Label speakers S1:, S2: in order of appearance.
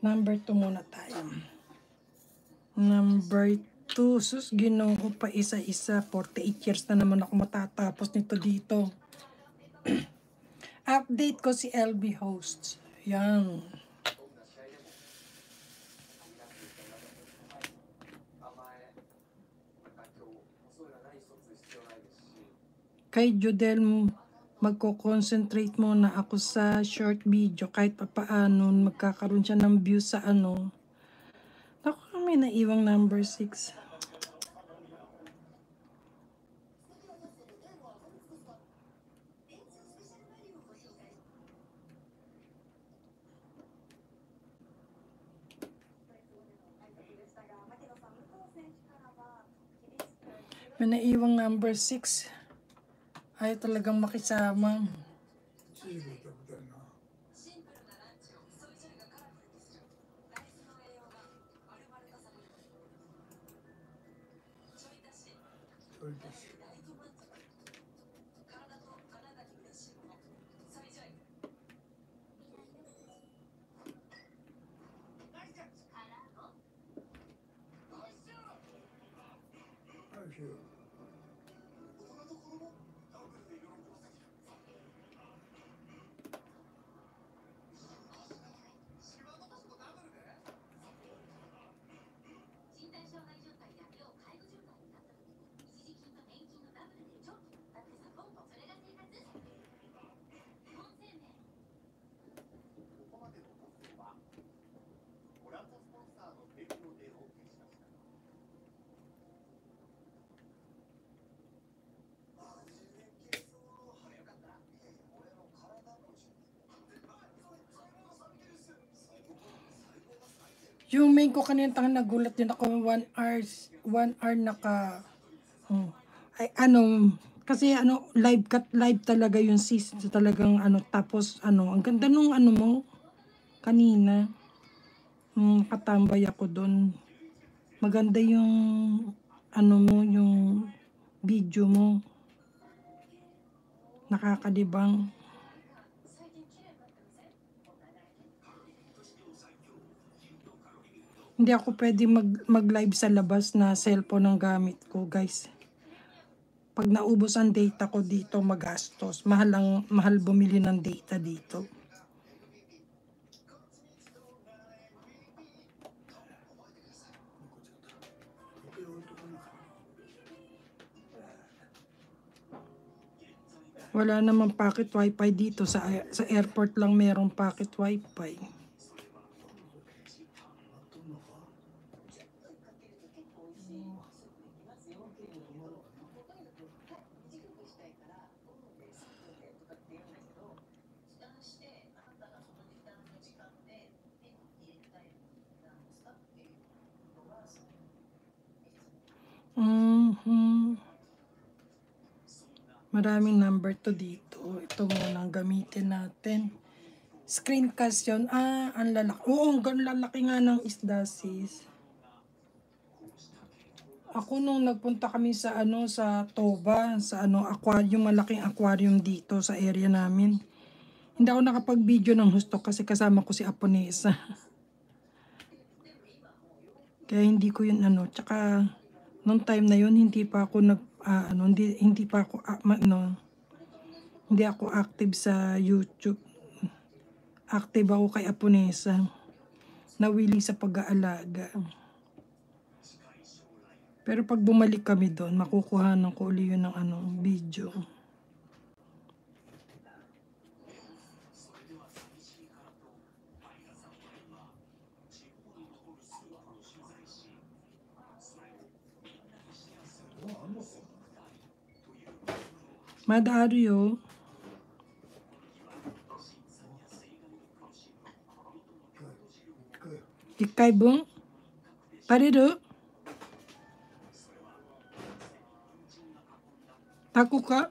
S1: Number 2 muna tayo. Number 2. Sus, ginoo pa isa-isa. 48 years na naman ako matatapos nito dito. Update ko si LB Hosts. Yan. Kay Jodel, magko-concentrate muna ako sa short video kahit papaano magkakaroon siya ng views sa ano. Ako may naiwang number 6. May naiwang number 6. Ayaw talagang makisama. Yung main ko kanina nagulat din ako 1 hour naka ay kasi live talaga yung sis talagang tapos ang ganda nung mo kanina. Katambay ako doon. Maganda yung mo yung video mo. Nakakadibang. Hindi ako pwede mag-live sa labas na cellphone ang gamit ko, guys. Pag naubos ang data ko dito, magastos. Mahal bumili ng data dito. Wala namang pocket wifi dito. Sa airport lang merong pocket wifi. Maraming number to dito. Ito muna ang gamitin natin. Screencast yun. Ang lalaki. Oo, ang lalaki nga ng isda, sis. Ako nung nagpunta kami sa sa Toba, sa aquarium, malaking aquarium dito sa area namin. Hindi ako nakapag-video ng husto kasi kasama ko si Aponesa. Kaya hindi ko yun tsaka nung time na yun hindi pa ako hindi ako active sa YouTube. Active ako kay Aponesa. Nawili sa pag-aalaga. Pero pag bumalik kami doon, makukuhanan ko uli yun ng video. Madario. Ikay bung. Parido. Taku ka.